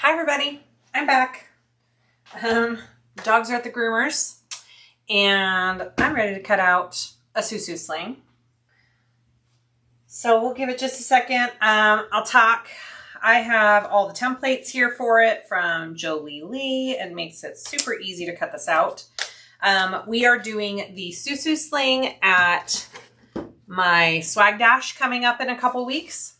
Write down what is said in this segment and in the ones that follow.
Hi everybody, I'm back. Dogs are at the groomers and I'm ready to cut out a SueSue Sling. So we'll give it just a second. I'll talk. I have all the templates here for it from Jolie Lee. It makes it super easy to cut this out. We are doing the SueSue Sling at my swag dash coming up in a couple weeks.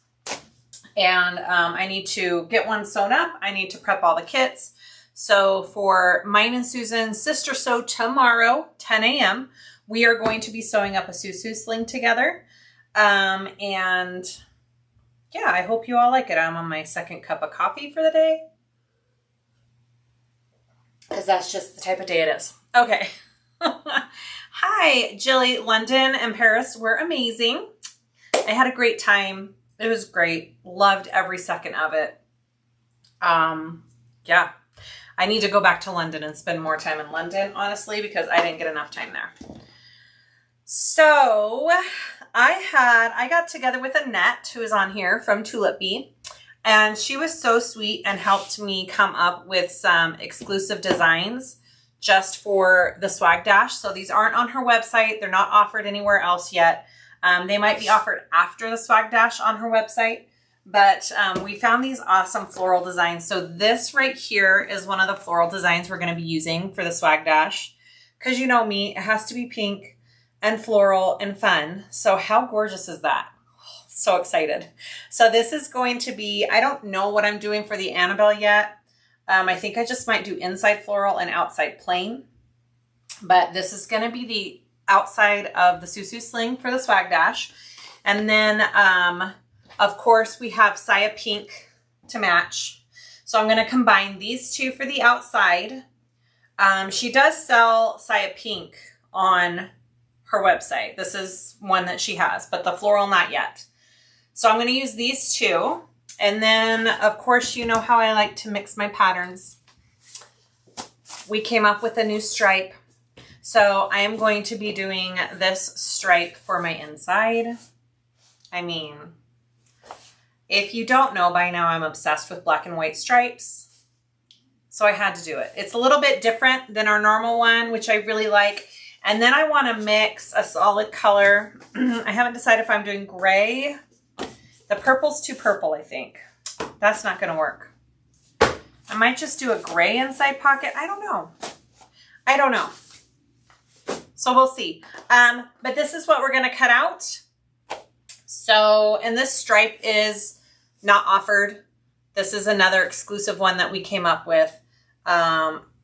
And I need to get one sewn up. I need to prep all the kits. So for mine and Susan's sister sew tomorrow, 10 a.m., we are going to be sewing up a SueSue Sling together. And yeah, I hope you all like it. I'm on my second cup of coffee for the day, because that's just the type of day it is. Okay. Hi, Jilly. London and Paris were amazing. I had a great time. It was great. Loved every second of it. Yeah, I need to go back to London and spend more time in London, honestly, because I didn't get enough time there. So I got together with Annette, who is on here from Tulip Bee, and she was so sweet and helped me come up with some exclusive designs just for the Swag Dash. So these aren't on her website. They're not offered anywhere else yet. They might be offered after the Swag Dash on her website, but we found these awesome floral designs. So this right here is one of the floral designs we're going to be using for the Swag Dash, because you know me, it has to be pink and floral and fun. So how gorgeous is that? Oh, so excited. So this is going to be, I don't know what I'm doing for the Annabelle yet. I think I just might do inside floral and outside plain, but this is going to be the outside of the SueSue Sling for the Swag Dash. And then, of course, we have Siah Pink to match. So I'm going to combine these two for the outside. She does sell Siah Pink on her website. This is one that she has, but the floral, not yet. So I'm going to use these two. And then, of course, you know how I like to mix my patterns. We came up with a new stripe. So I am going to be doing this stripe for my inside. I mean, if you don't know by now, I'm obsessed with black and white stripes. So I had to do it. It's a little bit different than our normal one, which I really like. And then I want to mix a solid color. I haven't decided if I'm doing gray. The purple's too purple, I think. That's not going to work. I might just do a gray inside pocket. I don't know. I don't know. So we'll see. But this is what we're going to cut out. So, and this stripe is not offered. This is another exclusive one that we came up with.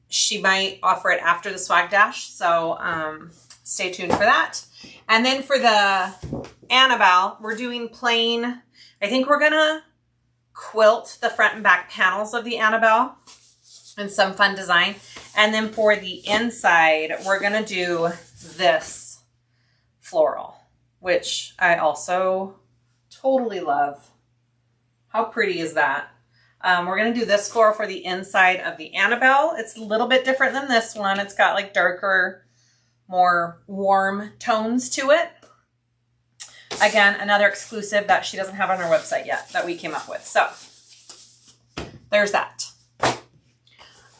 She might offer it after the Swag Dash. So stay tuned for that. And then for the Annabelle, we're doing plain. I think we're going to quilt the front and back panels of the Annabelle and some fun design. And then for the inside, we're going to do this floral, which I also totally love. How pretty is that? We're going to do this floral for the inside of the Annabelle. It's a little bit different than this one. It's got like darker, more warm tones to it. Again, another exclusive that she doesn't have on her website yet that we came up with. So there's that.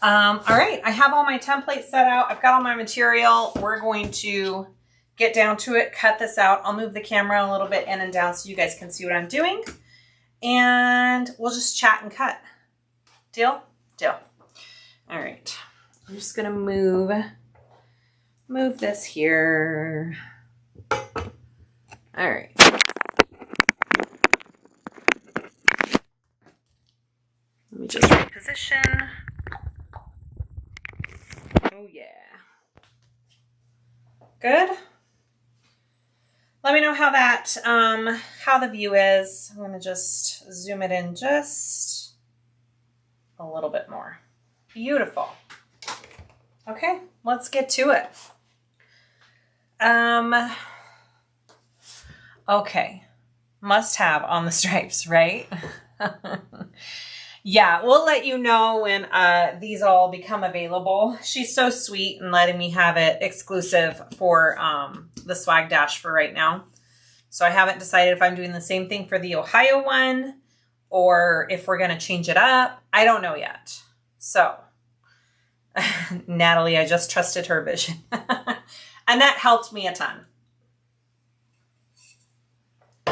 All right, I have all my templates set out. I've got all my material. We're going to get down to it, cut this out. I'll move the camera a little bit in and down so you guys can see what I'm doing. And we'll just chat and cut. Deal? Deal. All right, I'm just gonna move this here. All right. Let me just reposition. Oh yeah. Good. Let me know how that, how the view is. I'm gonna just zoom it in just a little bit more. Beautiful. Okay, let's get to it. Okay, must have on the stripes, right? Yeah, we'll let you know when these all become available. She's so sweet and letting me have it exclusive for the Swag Dash for right now. So I haven't decided if I'm doing the same thing for the Ohio one or if we're going to change it up. I don't know yet. So Natalie, I just trusted her vision. And that helped me a ton.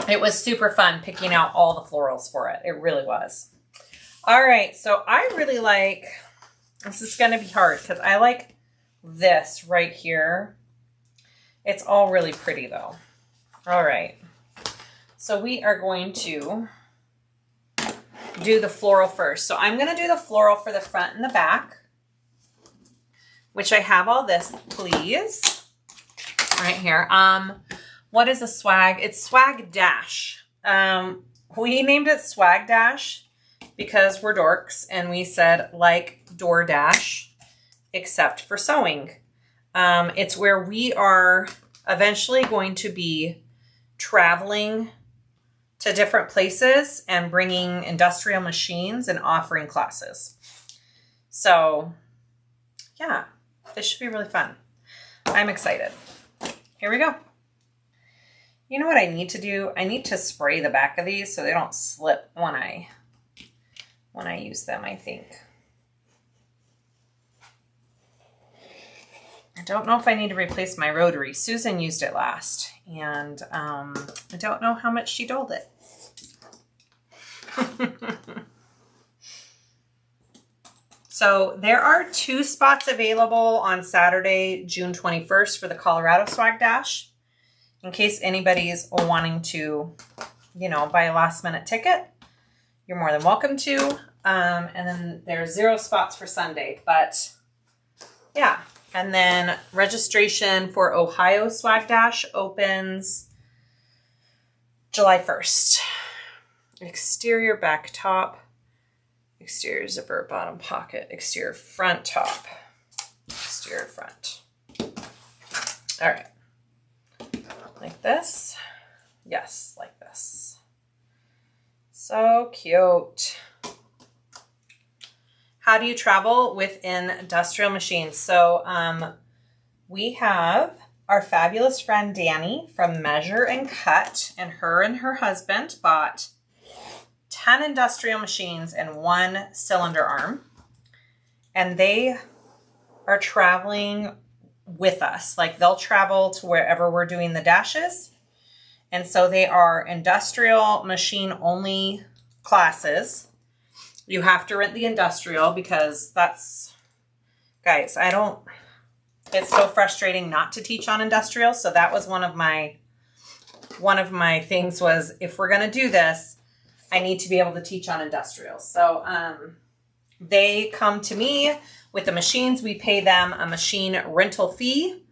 It was super fun picking out all the florals for it. It really was. All right, so I really like, this is going to be hard because I like this right here. It's all really pretty though. All right, so we are going to do the floral first. So I'm going to do the floral for the front and the back, which I have all this, please, right here. What is a swag? It's Swag Dash. We named it Swag Dash because we're dorks and we said like DoorDash, except for sewing. It's where we are eventually going to be traveling to different places and bringing industrial machines and offering classes. So yeah, this should be really fun. I'm excited. Here we go. You know what I need to do? I need to spray the back of these so they don't slip when I use them, I think. I don't know if I need to replace my rotary. Susan used it last, and I don't know how much she doled it. So there are 2 spots available on Saturday, June 21st for the Colorado Swag Dash. In case anybody's wanting to, you know, buy a last minute ticket, you're more than welcome to. And then there's 0 spots for Sunday, but yeah. And then registration for Ohio Swag Dash opens July 1st. Exterior back top, exterior zipper, bottom pocket, exterior front top, exterior front. All right. Like this. Yes, like this. So cute. How do you travel within industrial machines? So we have our fabulous friend Danny from Measure and Cut, and her husband bought 10 industrial machines and 1 cylinder arm. And they are traveling with us. Like they'll travel to wherever we're doing the dashes. And so they are industrial machine only classes. You have to rent the industrial because that's, guys, it's so frustrating not to teach on industrial. So that was one of my things was, if we're going to do this, I need to be able to teach on industrial. So they come to me with the machines. We pay them a machine rental fee,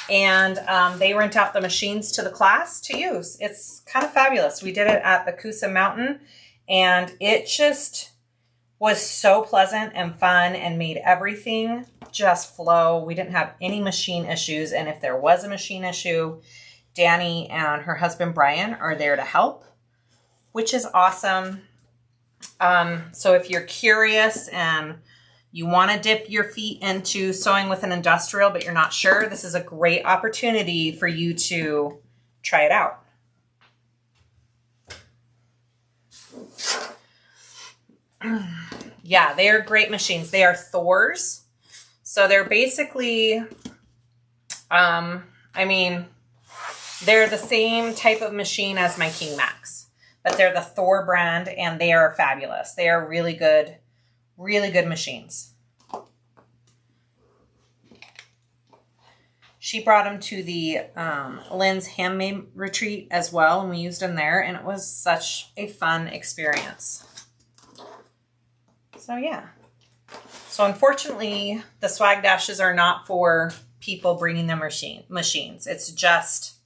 and they rent out the machines to the class to use. It's kind of fabulous. We did it at the Kassiah Mountain, and it just was so pleasant and fun and made everything just flow. We didn't have any machine issues, and if there was a machine issue, Danny and her husband Brian are there to help, which is awesome. So if you're curious and you want to dip your feet into sewing with an industrial, but you're not sure, this is a great opportunity for you to try it out. Yeah, they are great machines. They are Thors. So they're basically, I mean, they're the same type of machine as my King Max, but they're the Thor brand, and they are fabulous. They are really good machines. She brought them to the Lynn's Handmade Retreat as well, and we used them there, and it was such a fun experience. So yeah. So unfortunately, the swag dashes are not for people bringing their machines. It's just,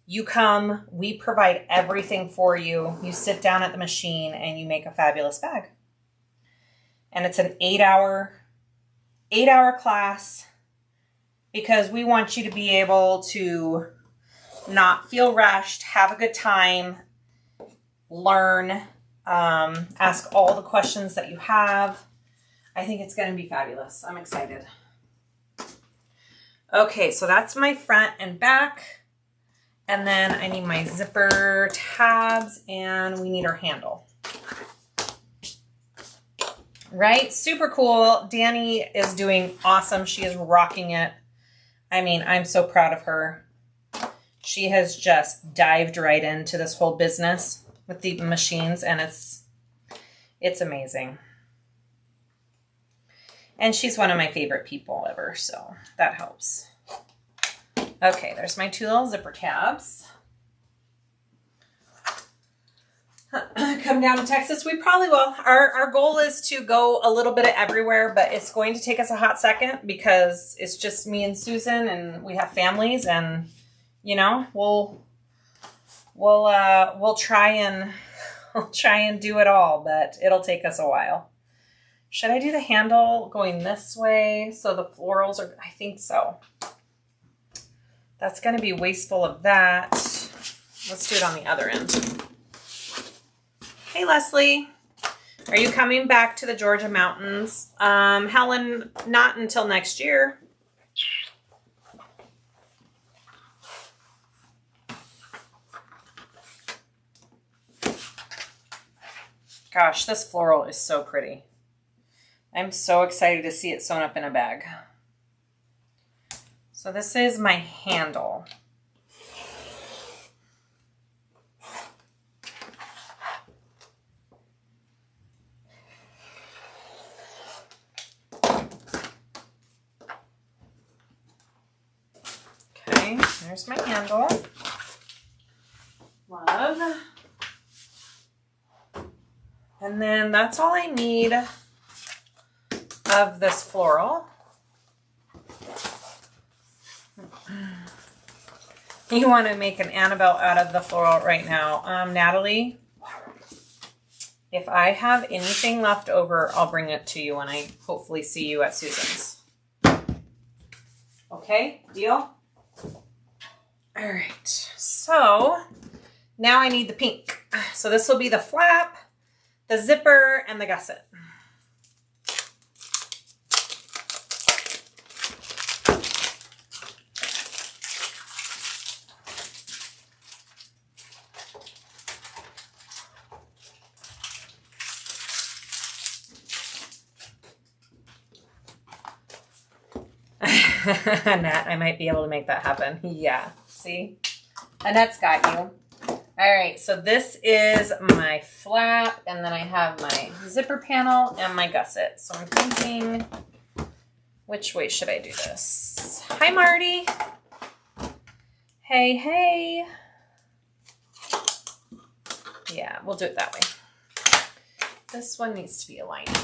you come, we provide everything for you. You sit down at the machine and you make a fabulous bag. And it's an 8-hour class, because we want you to be able to not feel rushed, have a good time, learn, ask all the questions that you have. I think it's going to be fabulous. I'm excited. Okay, so that's my front and back. And then I need my zipper tabs, and we need our handle. Right? Super cool. Danny is doing awesome. She is rocking it. I mean, I'm so proud of her. She has just dived right into this whole business with the machines, and it's amazing. And she's one of my favorite people ever, so that helps. Okay, there's my 2 little zipper tabs. Come down to Texas, we probably will. Our goal is to go a little bit of everywhere, but it's going to take us a hot second because it's just me and Susan, and we have families, and you know, we'll try and do it all, but it'll take us a while. Should I do the handle going this way so the florals are? I think so. That's going to be wasteful of that. Let's do it on the other end. Hey, Leslie. Are you coming back to the Georgia mountains? Helen, not until next year. Gosh, this floral is so pretty. I'm so excited to see it sewn up in a bag. So this is my handle. Okay, there's my handle. Love. And then that's all I need of this floral. You want to make an Annabelle out of the floral right now. Natalie, if I have anything left over, I'll bring it to you when I hopefully see you at Susan's. Okay, deal? All right, so now I need the pink. So this will be the flap, the zipper, and the gusset. Annette, I might be able to make that happen. Yeah, see? Annette's got you. All right, so this is my flap, and then I have my zipper panel and my gusset. So I'm thinking, which way should I do this? Hi, Marty. Hey, hey. Yeah, we'll do it that way. This one needs to be aligning.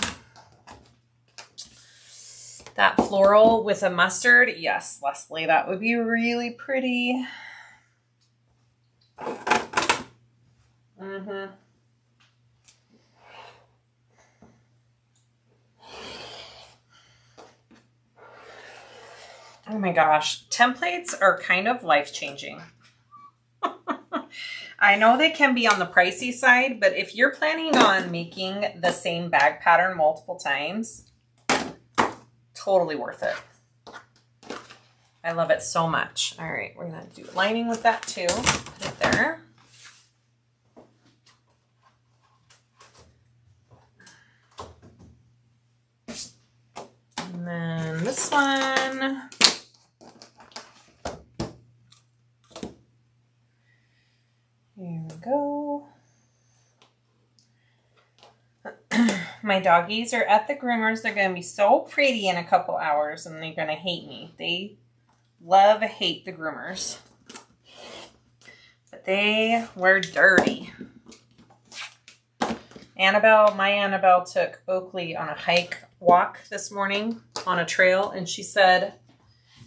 That floral with a mustard. Yes, Leslie, that would be really pretty. Mm-hmm. Oh my gosh. Templates are kind of life-changing. I know they can be on the pricey side, but if you're planning on making the same bag pattern multiple times, totally worth it. I love it so much. All right, we're gonna do lining with that too. Put it there. And then this one. Here we go. My doggies are at the groomers. They're going to be so pretty in a couple hours, and they're going to hate me. They hate the groomers. But they were dirty. My Annabelle took Oakley on a walk this morning on a trail, and she said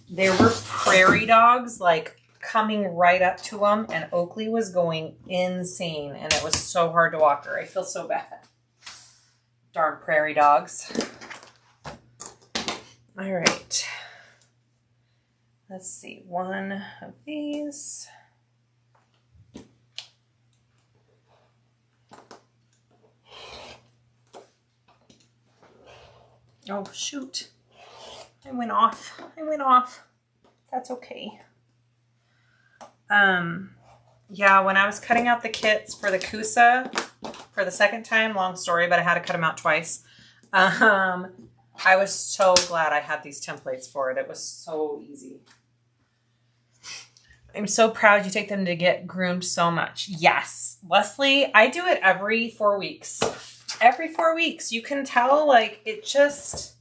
there were prairie dogs like coming right up to him, and Oakley was going insane, and it was so hard to walk her. I feel so bad. Darn prairie dogs. All right. Let's see. One of these. Oh, shoot. I went off. That's okay. Yeah, when I was cutting out the kits for the Kassiah for the second time, long story, but I had to cut them out twice. I was so glad I had these templates for it. It was so easy. I'm so proud you take them to get groomed so much. Yes, Leslie, I do it every 4 weeks. Every 4 weeks. You can tell, like, it just,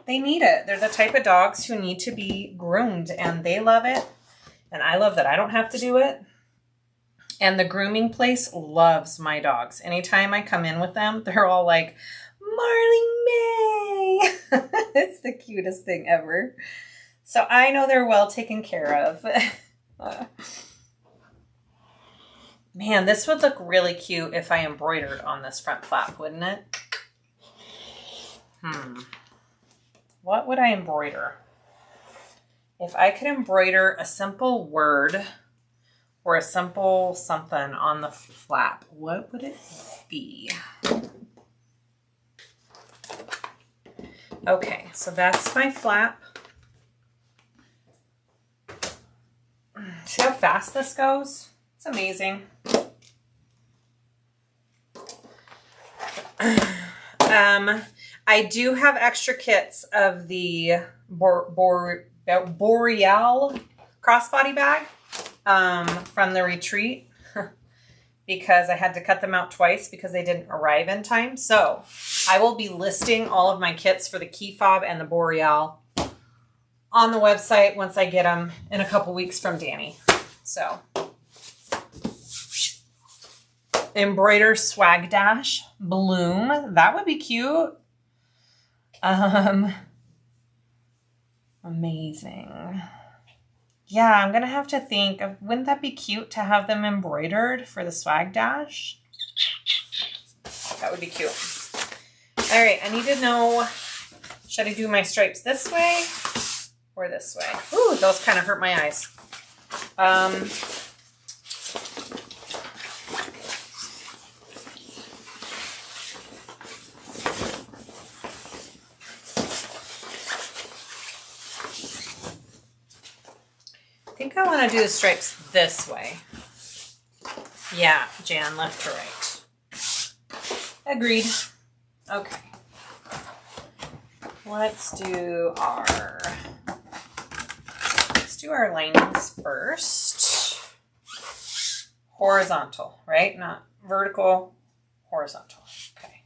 they need it. They're the type of dogs who need to be groomed, and they love it. And I love that I don't have to do it. And the grooming place loves my dogs. Anytime I come in with them, they're all like, Marley May. It's the cutest thing ever. So I know they're well taken care of. Man, this would look really cute if I embroidered on this front flap, wouldn't it? What would I embroider? If I could embroider a simple word or a simple something on the flap, what would it be? Okay, so that's my flap. See how fast this goes? It's amazing. I do have extra kits of the Boreal crossbody bag from the retreat because I had to cut them out twice because they didn't arrive in time. So I will be listing all of my kits for the key fob and the Boreal on the website once I get them in a couple weeks from Danny. So embroider swag dash bloom. That would be cute. Amazing. Yeah, I'm gonna have to think of, wouldn't that be cute to have them embroidered for the swag dash? That would be cute. All right, I need to know, should I do my stripes this way or this way? Ooh, those kind of hurt my eyes. I think I want to do the stripes this way. Yeah, Jan, left to right. Agreed. Okay. Let's do our linings first. Horizontal, right? Not vertical, horizontal. Okay.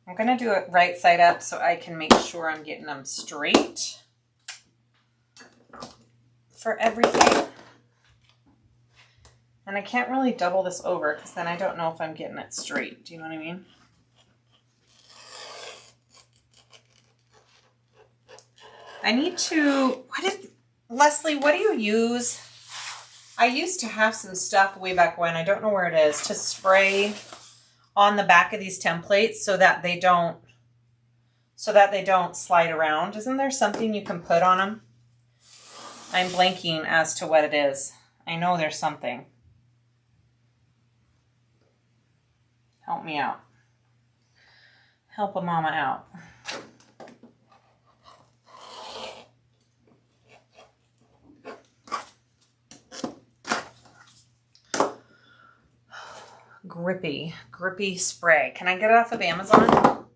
I'm going to do it right side up so I can make sure I'm getting them straight for everything. And I can't really double this over because then I don't know if I'm getting it straight. Do you know what I mean? I need to, Leslie, what do you use? I used to have some stuff way back when, I don't know where it is, to spray on the back of these templates so that they don't slide around. Isn't there something you can put on them? I'm blanking as to what it is. I know there's something. Help me out. Help a mama out. Grippy spray. Can I get it off of Amazon?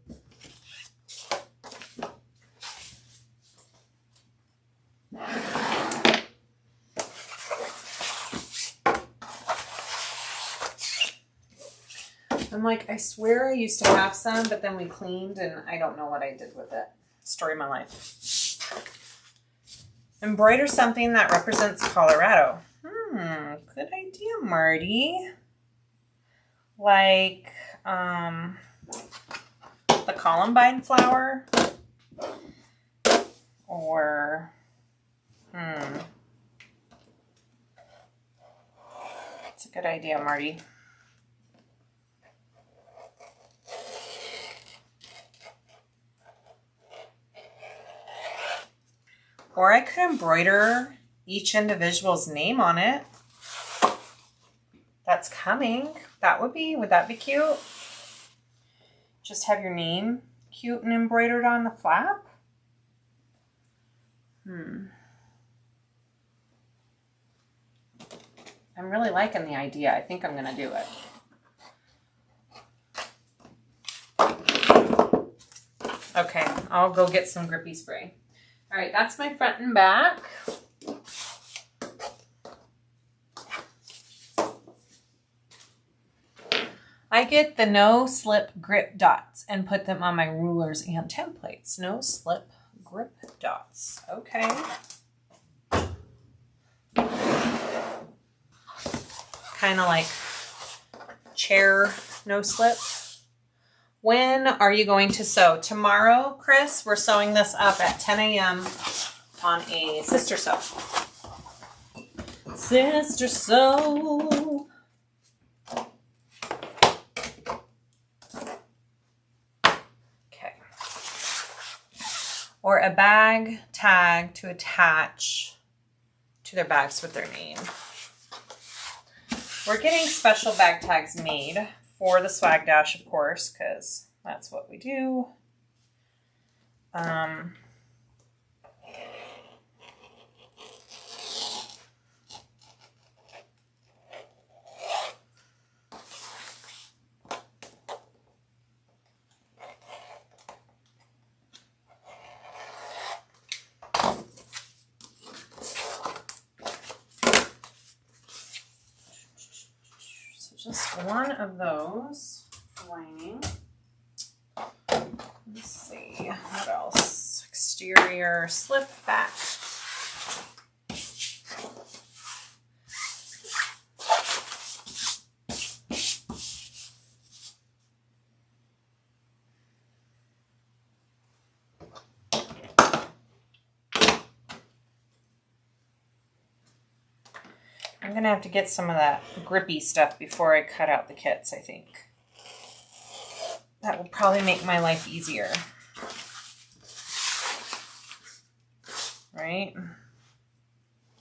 I'm like, I swear I used to have some, but then we cleaned and I don't know what I did with it. Story of my life. Embroider something that represents Colorado. Good idea, Marty. Like the columbine flower, or it's a good idea, Marty. Or I could embroider each individual's name on it. That's coming. Would that be cute? Just have your name cute and embroidered on the flap? I'm really liking the idea. I think I'm gonna do it. Okay, I'll go get some grippy spray. All right, that's my front and back. I get the no slip grip dots and put them on my rulers and templates. No slip grip dots. Okay. Kind of like chair no slip. When are you going to sew? Tomorrow, Chris, we're sewing this up at 10 a.m. on a sister sew. Sister sew. Or a bag tag to attach to their bags with their name. We're getting special bag tags made for the Swag Dash, of course, because that's what we do. Just one of those lining. Let's see, what else? Exterior slip back. I'm gonna have to get some of that grippy stuff before I cut out the kits, I think. That will probably make my life easier. Right?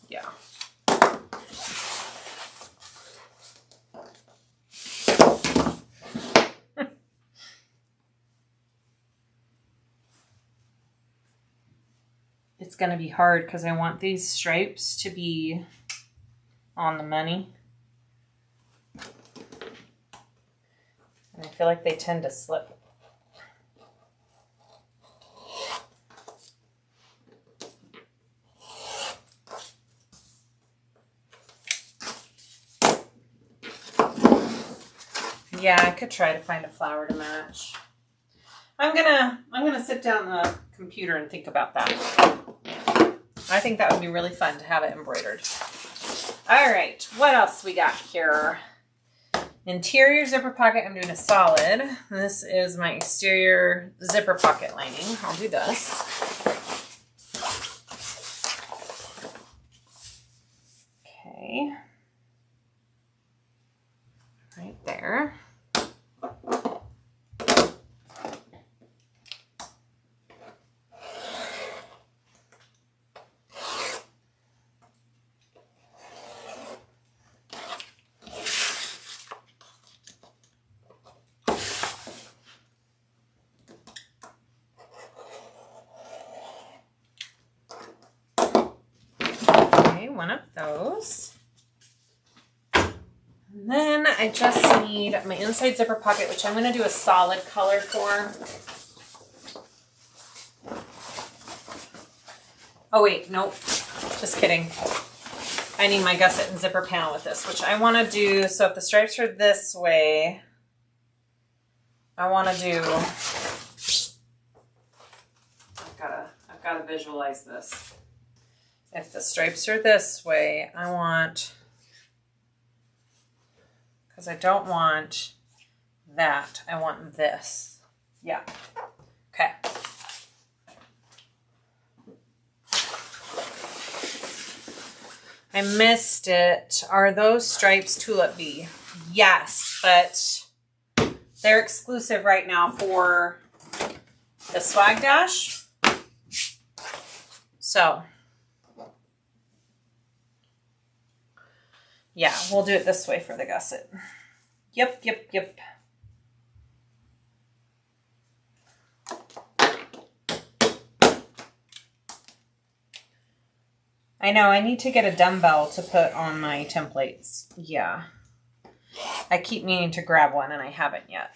Yeah. It's gonna be hard because I want these stripes to be on the money. And I feel like they tend to slip. Yeah, I could try to find a flower to match. I'm gonna sit down on the computer and think about that. I think that would be really fun to have it embroidered. All right, what else we got here? Interior zipper pocket, I'm doing a solid. This is my exterior zipper pocket lining. I'll do this. Okay. Right there. One of those. And then I just need my inside zipper pocket, which I'm going to do a solid color for. Oh wait, nope. Just kidding. I need my gusset and zipper panel with this, which I want to do. So if the stripes are this way, I want to do, I've got to visualize this. If the stripes are this way, I want, because I don't want that, I want this. Yeah. Okay. I missed it. Are those stripes Tulip Bee? Yes, but they're exclusive right now for the Swag Dash. So yeah, we'll do it this way for the gusset. Yep. I know, I need to get a dumbbell to put on my templates. Yeah. I keep meaning to grab one and I haven't yet.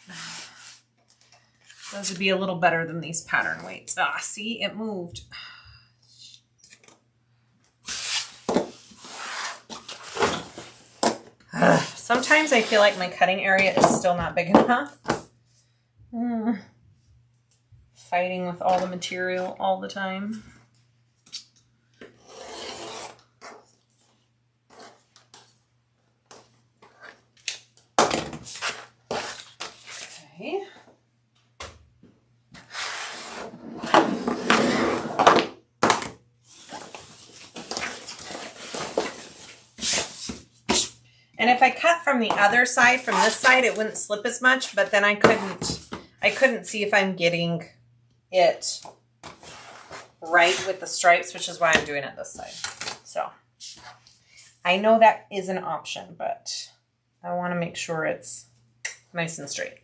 Those would be a little better than these pattern weights. Ah, see, it moved. Sometimes I feel like my cutting area is still not big enough. Fighting with all the material all the time. Okay. And if I cut from the other side, from this side, it wouldn't slip as much, but then I couldn't see if I'm getting it right with the stripes, which is why I'm doing it this side. So I know that is an option, but I want to make sure it's nice and straight.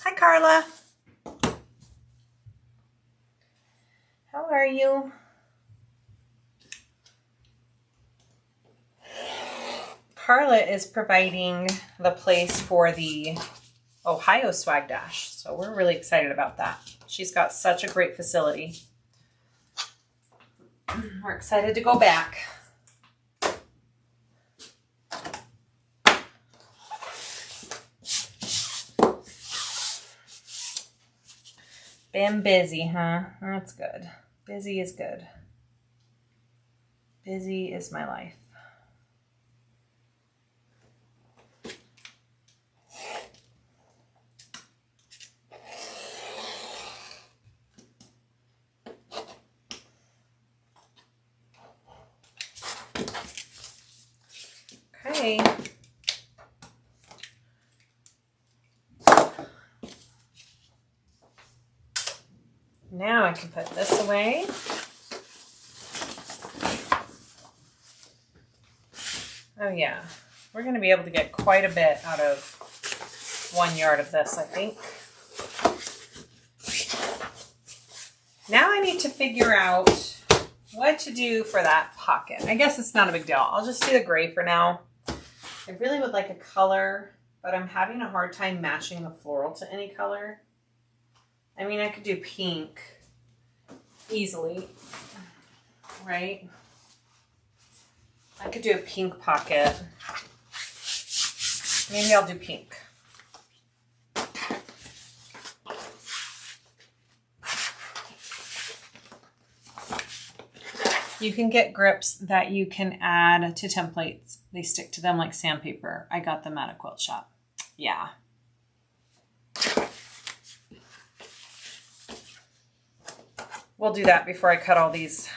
Hi, Carla. How are you? Carla is providing the place for the Ohio Swag Dash, so we're really excited about that. She's got such a great facility. We're excited to go back. Been busy, huh? That's good. Busy is good. Busy is my life. Okay. Now I can put this away. Oh yeah, we're going to be able to get quite a bit out of 1 yard of this, I think. Now I need to figure out what to do for that pocket. I guess it's not a big deal. I'll just do the gray for now. I really would like a color, but I'm having a hard time matching the floral to any color. I mean, I could do pink easily, right? I could do a pink pocket. Maybe I'll do pink. You can get grips that you can add to templates. They stick to them like sandpaper. I got them at a quilt shop. Yeah. We'll do that before I cut all these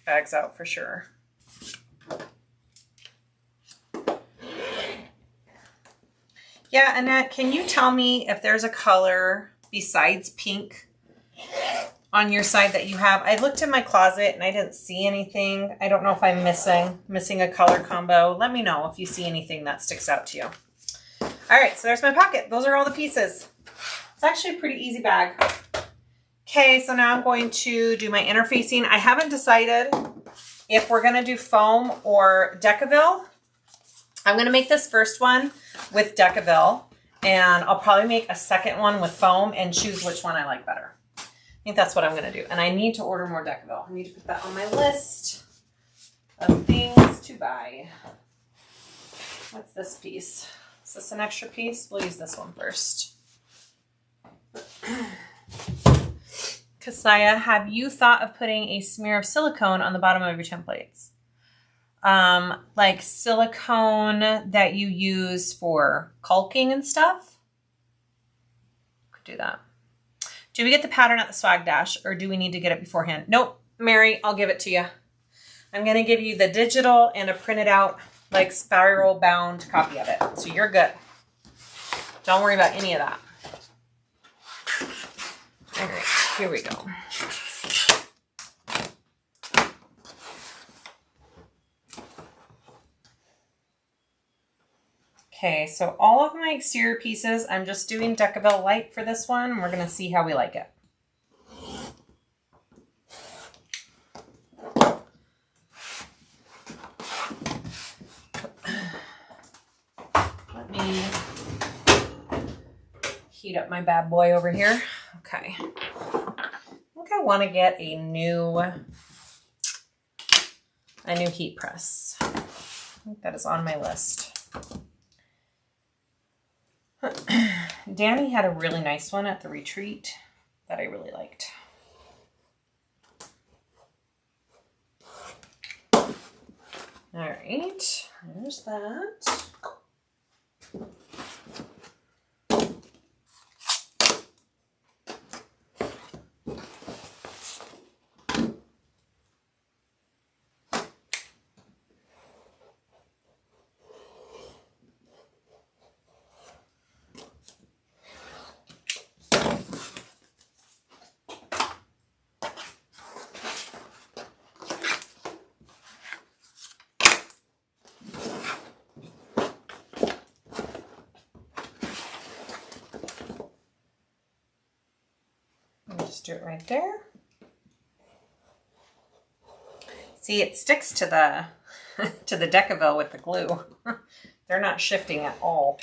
bags out for sure. Yeah, Annette, can you tell me if there's a color besides pink on your side that you have? I looked in my closet and I didn't see anything. I don't know if I'm missing a color combo. Let me know if you see anything that sticks out to you. All right, so there's my pocket. Those are all the pieces. It's actually a pretty easy bag. Okay, so now I'm going to do my interfacing. I haven't decided if we're gonna do foam or Decaville. I'm gonna make this first one with Decaville, and I'll probably make a second one with foam and choose which one I like better. I think that's what I'm gonna do. And I need to order more Decaville. I need to put that on my list of things to buy. What's this piece? Is this an extra piece? We'll use this one first. Kassiah, have you thought of putting a smear of silicone on the bottom of your templates? Like silicone that you use for caulking and stuff? Could do that. Do we get the pattern at the Swag Dash or do we need to get it beforehand? Nope, Mary, I'll give it to you. I'm going to give you the digital and a printed out, like spiral bound copy of it. So you're good. Don't worry about any of that. All right, here we go. Okay, so all of my exterior pieces, I'm just doing Decaville Light for this one. We're going to see how we like it. Let me heat up my bad boy over here. Okay. I think I want to get a new heat press. I think that is on my list. Danny had a really nice one at the retreat that I really liked. All right, there's that. Just do it right there. See, it sticks to the to the Decaville with the glue. They're not shifting at all.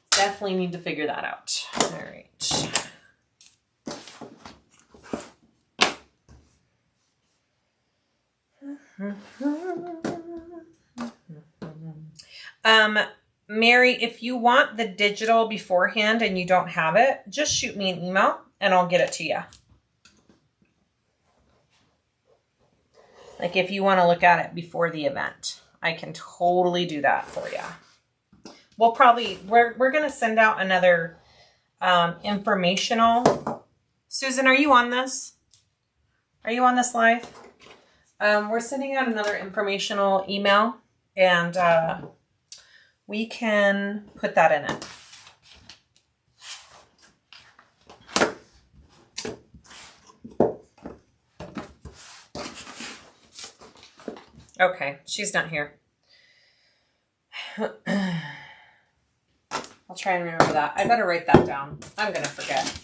Definitely need to figure that out. All right. Mary, if you want the digital beforehand and you don't have it, just shoot me an email and I'll get it to you. Like if you want to look at it before the event, I can totally do that for you. We'll probably, we're going to send out another informational. Susan, are you on this? Are you on this live? We're sending out another informational email and we can put that in it. Okay, she's not here. I'll try and remember that. I better write that down. I'm going to forget.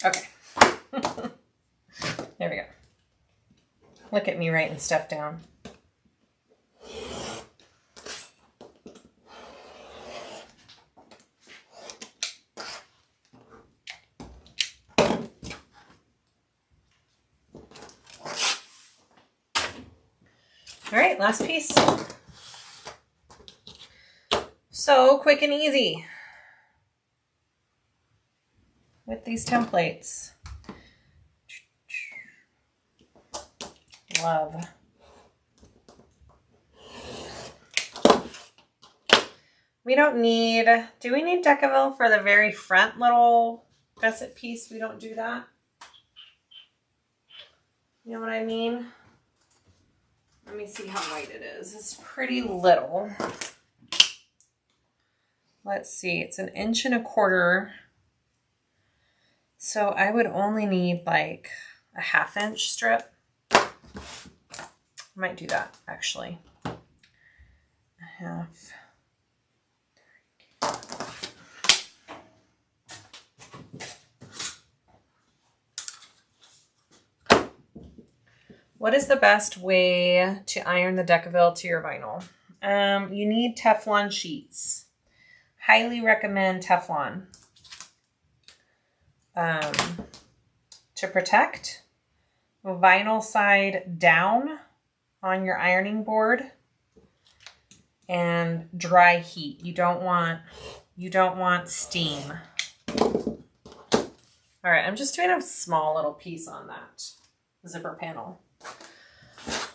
Okay. There we go. Look at me writing stuff down. All right, last piece. So quick and easy with these templates. Love. We don't need, do we need Decaville for the very front little gusset piece? We don't do that. You know what I mean? Let me see how white it is. It's pretty little. Let's see, it's 1.25 inches. So I would only need like a 1/2 inch strip. I might do that actually. 1/2. What is the best way to iron the Decaville to your vinyl? You need Teflon sheets. Highly recommend Teflon. To protect, vinyl side down on your ironing board and dry heat. You don't want steam. All right, I'm just doing a small little piece on that zipper panel.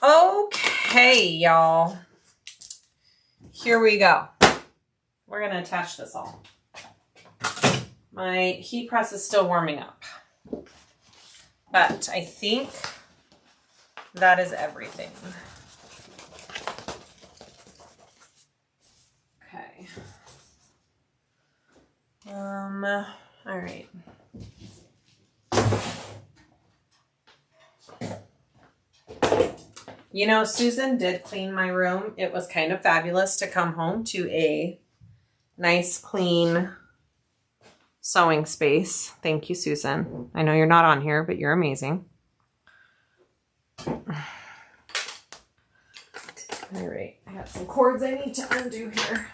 Okay, y'all. Here we go. We're going to attach this all. My heat press is still warming up. But I think that is everything. Okay. All right. You know, Susan did clean my room. It was kind of fabulous to come home to a nice, clean sewing space. Thank you, Susan. I know you're not on here, but you're amazing. All right, I got some cords I need to undo here.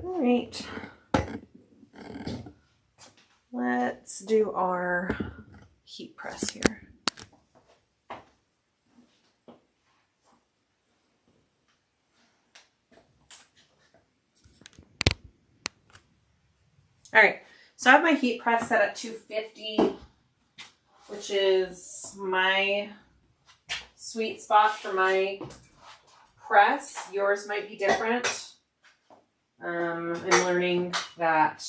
All right. Let's do our heat press here. All right, so I have my heat press set at 250, which is my sweet spot for my press. Yours might be different. I'm learning that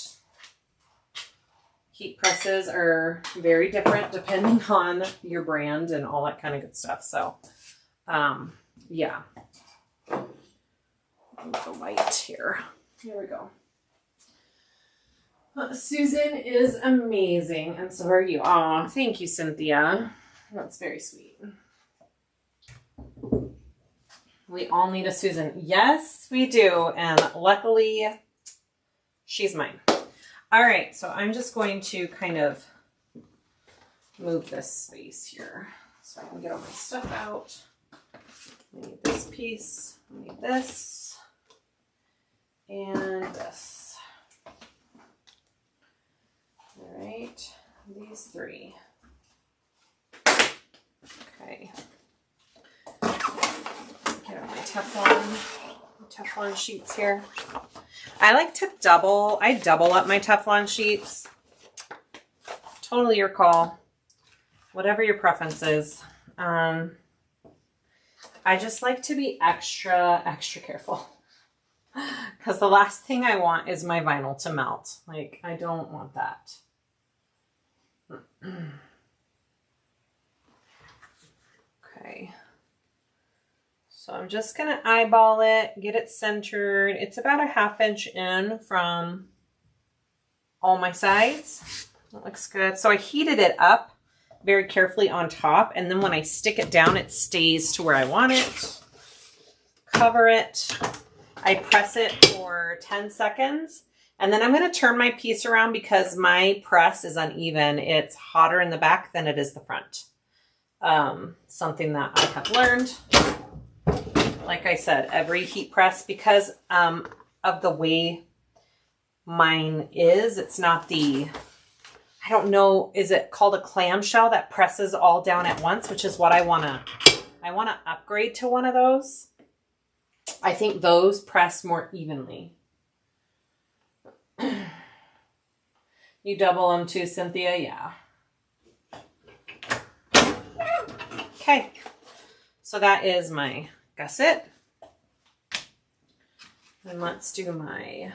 heat presses are very different depending on your brand and all that kind of good stuff. So, yeah. The light here. Here we go. Susan is amazing, and so are you. Aw, thank you, Cynthia. That's very sweet. We all need a Susan. Yes, we do, and luckily, she's mine. All right, so I'm just going to kind of move this space here so I can get all my stuff out. I need this piece, I need this, and this. All right, these three. Okay. Get out my Teflon sheets here. I like to double up my Teflon sheets. Totally your call. Whatever your preference is. I just like to be extra careful. Because the last thing I want is my vinyl to melt. Like, I don't want that. Okay. So I'm just going to eyeball it, get it centered. It's about a 1/2 inch in from all my sides. That looks good. So I heated it up very carefully on top, and then when I stick it down, it stays to where I want it. Cover it. I press it for 10 seconds, and then I'm going to turn my piece around because my press is uneven. It's hotter in the back than it is the front. Something that I have learned. Like I said, every heat press, because of the way mine is, it's not the, I don't know, is it called a clamshell that presses all down at once, which is what I want to upgrade to one of those. I think those press more evenly. You double them too, Cynthia? Yeah. Okay. So that is my gusset. And let's do my,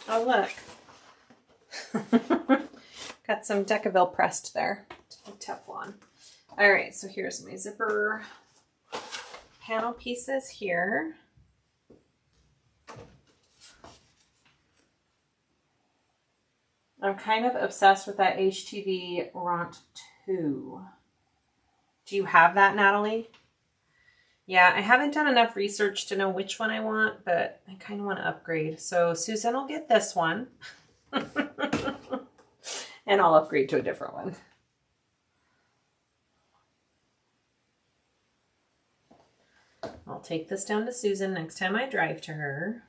oh look. Got some Decaville pressed there. Teflon. All right, so here's my zipper panel pieces here. I'm kind of obsessed with that HTV Ront 2. Do you have that, Natalie? Yeah, I haven't done enough research to know which one I want, but I kind of want to upgrade. So Susan will get this one. And I'll upgrade to a different one. I'll take this down to Susan next time I drive to her.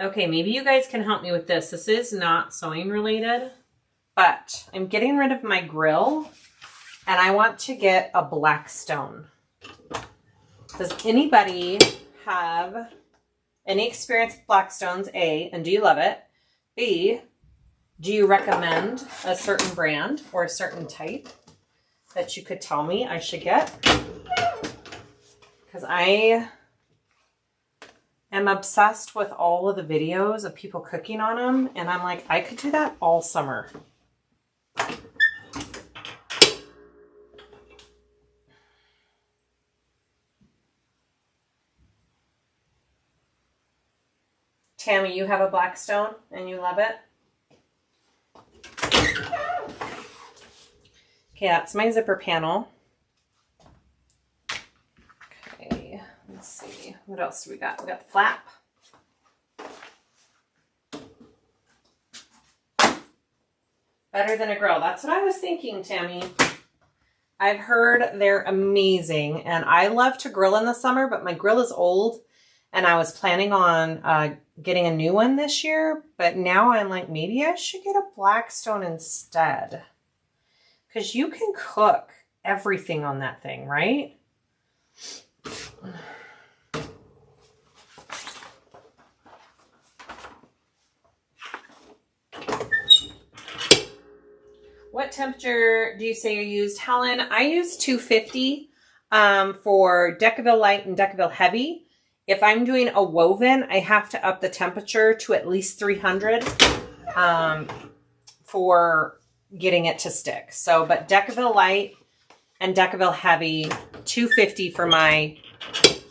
Okay, maybe you guys can help me with this. This is not sewing related, but I'm getting rid of my grill and I want to get a black stone. Does anybody have any experience with black stones? A, and do you love it? B, do you recommend a certain brand or a certain type that you could tell me I should get? Because I am obsessed with all of the videos of people cooking on them, and I'm like, I could do that all summer. Tammy, you have a black stone and you love it? Okay, that's my zipper panel. Okay, let's see. What else do we got? We got the flap. Better than a grill. That's what I was thinking, Tammy. I've heard they're amazing, and I love to grill in the summer, but my grill is old, and I was planning on getting a new one this year, but now I'm like, maybe I should get a Blackstone instead, because you can cook everything on that thing, right? What temperature do you say you used, Helen? I used 250 for Decaville Light and Decaville Heavy. If I'm doing a woven, I have to up the temperature to at least 300 for getting it to stick. So, but Decaville Light and Decaville Heavy, 250 for my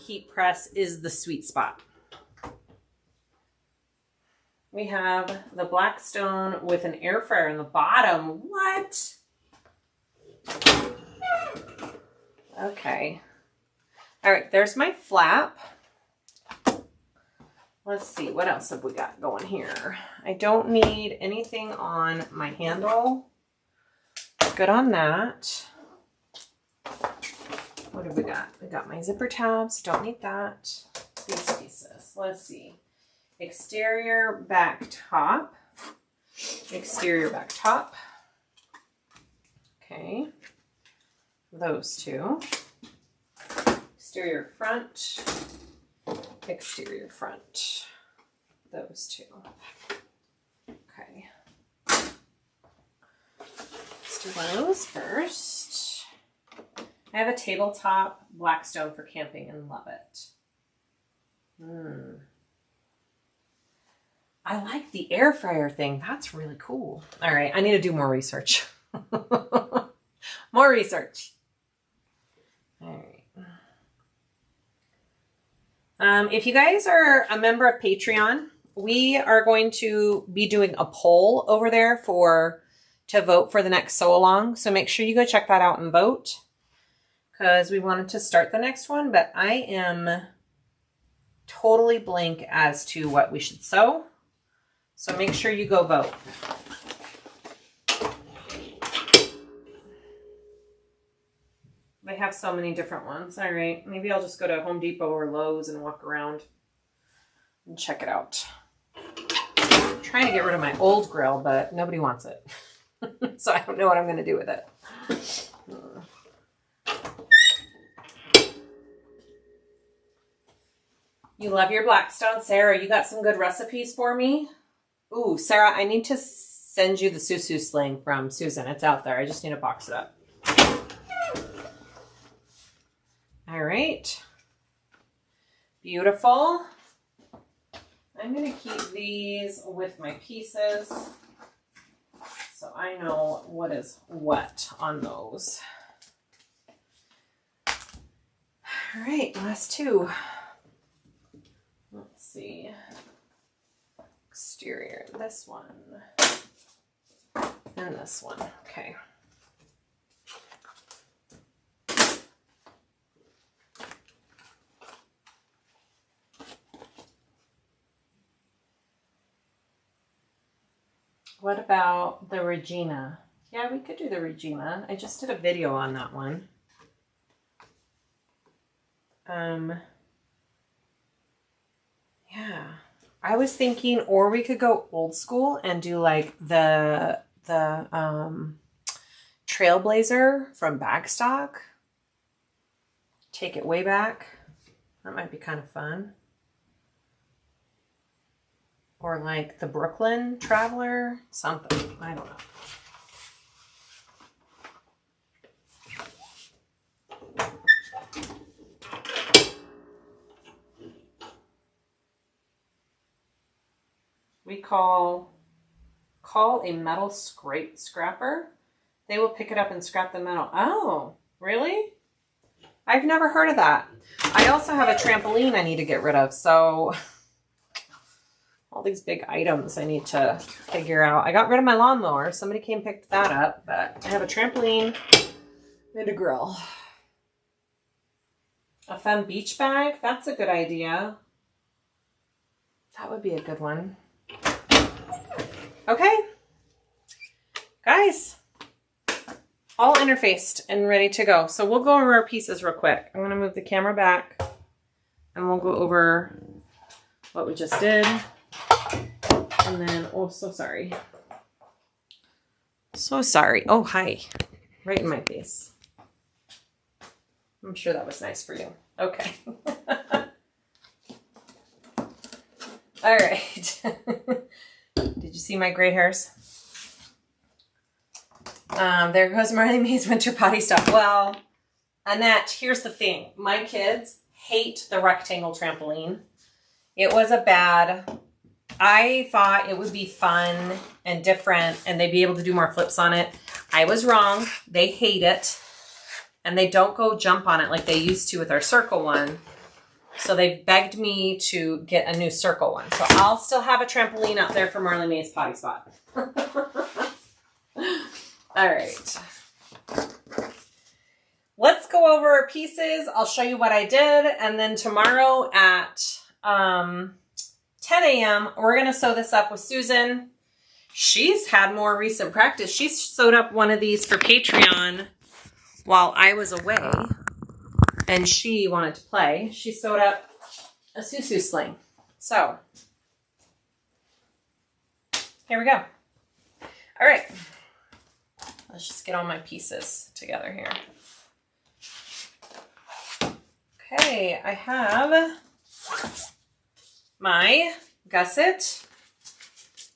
heat press is the sweet spot. We have the Blackstone with an air fryer in the bottom. What? Okay. All right, there's my flap. Let's see, what else have we got going here? I don't need anything on my handle. Good on that. What have we got? We got my zipper tabs. Don't need that. These pieces. Let's see. Exterior back top. Exterior back top. Okay. Those two. Exterior front. Exterior front. Those two. Okay. Let's do those first. I have a tabletop Blackstone for camping and love it. I like the air fryer thing. That's really cool. All right, I need to do more research. More research. All right. If you guys are a member of Patreon, we are going to be doing a poll over there to vote for the next sew along. So make sure you go check that out and vote, because we wanted to start the next one, but I am totally blank as to what we should sew. So make sure you go vote. They have so many different ones. All right, maybe I'll just go to Home Depot or Lowe's and walk around and check it out. I'm trying to get rid of my old grill, but nobody wants it. So I don't know what I'm going to do with it. You love your Blackstone. Sarah, you got some good recipes for me? Ooh, Sarah, I need to send you the SueSue Sling from Susan. It's out there. I just need to box it up. All right. Beautiful. I'm going to keep these with my pieces so I know what is what on those. All right, last two. Let's see. Exterior, this one. And this one. Okay. What about the Regina? Yeah, we could do the Regina. I just did a video on that one. Yeah, I was thinking, or we could go old school and do like the Trailblazer from Bagstock. Take it way back. That might be kind of fun. Or like the Brooklyn Traveler, something. I don't know. We call a metal scrapper. They will pick it up and scrap the metal. Oh, really? I've never heard of that. I also have a trampoline I need to get rid of, so All these big items I need to figure out. I got rid of my lawnmower. Somebody came and picked that up, but I have a trampoline and a grill. A fun beach bag. That's a good idea. That would be a good one. Okay. Guys, all interfaced and ready to go. So we'll go over our pieces real quick. I'm going to move the camera back and we'll go over what we just did. And then, oh, so sorry. So sorry. Oh, hi. Right in my face. I'm sure that was nice for you. Okay. All right. Did you see my gray hairs? There goes Marley May's winter potty stuff. Well, Annette, here's the thing. My kids hate the rectangle trampoline. It was a bad... I thought it would be fun and different and they'd be able to do more flips on it. I was wrong. They hate it and they don't go jump on it like they used to with our circle one. So they begged me to get a new circle one. So I'll still have a trampoline out there for Marley May's potty spot. All right. Let's go over our pieces. I'll show you what I did. And then tomorrow at 10 a.m., we're going to sew this up with Susan. She's had more recent practice. She sewed up one of these for Patreon while I was away, and she wanted to play. She sewed up a SueSue Sling. So, here we go. All right. Let's just get all my pieces together here. Okay, I have my gusset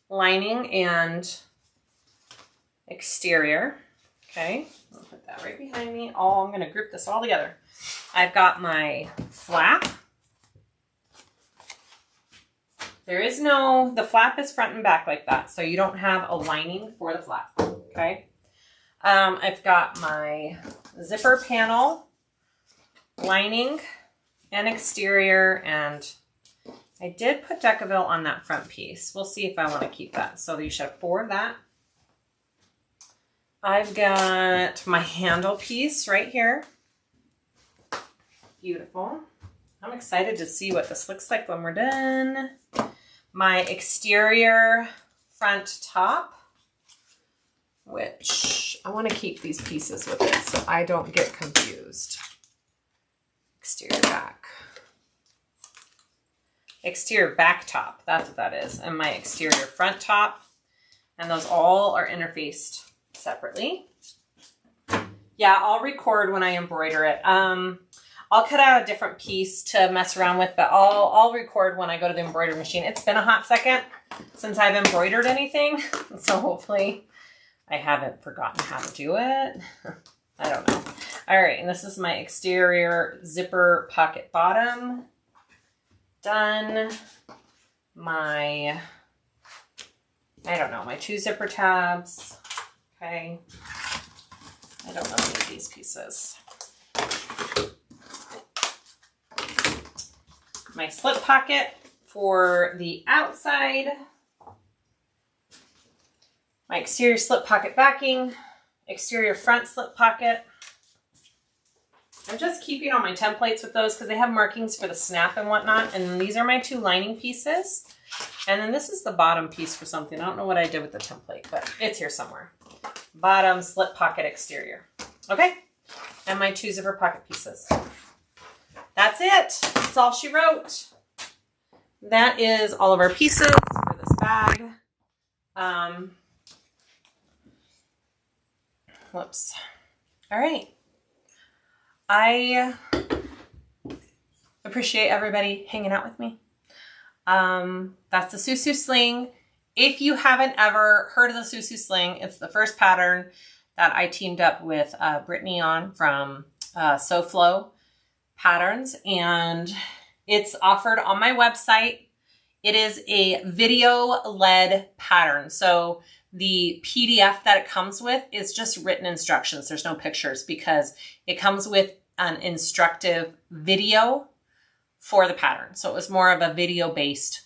lining and exterior. Okay, I'll put that right behind me. Oh, I'm going to group this all together. I've got my flap. There is no, the flap is front and back like that, so you don't have a lining for the flap. Okay, I've got my zipper panel, lining and exterior, and I did put Decaville on that front piece. We'll see if I want to keep that. So you should have 4 of that. I've got my handle piece right here. Beautiful. I'm excited to see what this looks like when we're done. My exterior front top, which I want to keep these pieces with it so I don't get confused. Exterior back. Exterior back top, that's what that is. And my exterior front top. And those all are interfaced separately. Yeah, I'll record when I embroider it. I'll cut out a different piece to mess around with, but I'll record when I go to the embroidery machine. It's been a hot second since I've embroidered anything, so hopefully I haven't forgotten how to do it. I don't know. All right, and this is my exterior zipper pocket bottom. Done. My, I don't know, my 2 zipper tabs. Okay. I don't know any of these pieces. My slip pocket for the outside. My exterior slip pocket backing. Exterior front slip pocket. I'm just keeping all my templates with those because they have markings for the snap and whatnot. And these are my 2 lining pieces. And then this is the bottom piece for something. I don't know what I did with the template, but it's here somewhere. Bottom slip pocket exterior. Okay. And my 2 zipper pocket pieces. That's it. That's all she wrote. That is all of our pieces for this bag. Whoops. All right. I appreciate everybody hanging out with me. That's the SueSue Sling. If you haven't ever heard of the SueSue Sling, it's the first pattern that I teamed up with Brittany on from SoFlo Patterns, and it's offered on my website. It is a video-led pattern. So the PDF that it comes with is just written instructions. There's no pictures because it comes with an instructive video for the pattern. So it was more of a video-based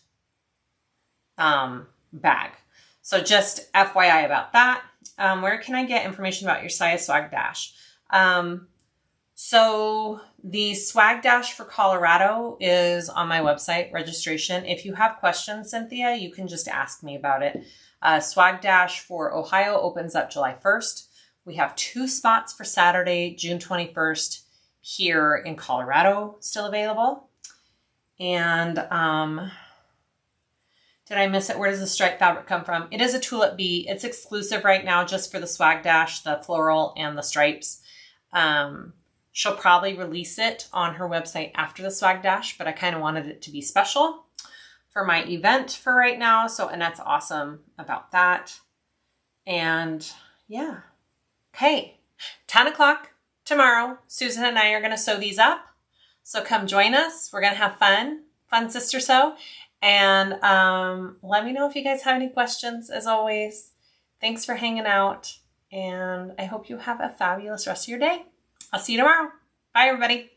bag. So just FYI about that. Where can I get information about your SiahSwag Dash? So the Swag Dash for Colorado is on my website, registration. If you have questions, Cynthia, you can just ask me about it. Swag Dash for Ohio opens up July 1st. We have 2 spots for Saturday, June 21st here in Colorado still available. And did I miss it? Where does the stripe fabric come from? It is a Tulip Bee. It's exclusive right now just for the Swag Dash, the floral and the stripes. She'll probably release it on her website after the Swag Dash, but I kind of wanted it to be special for my event for right now. So Annette's awesome about that. And yeah. Okay. 10 o'clock tomorrow. Susan and I are going to sew these up. So come join us. We're going to have fun. Fun sister sew. And let me know if you guys have any questions as always. Thanks for hanging out. And I hope you have a fabulous rest of your day. I'll see you tomorrow. Bye, everybody.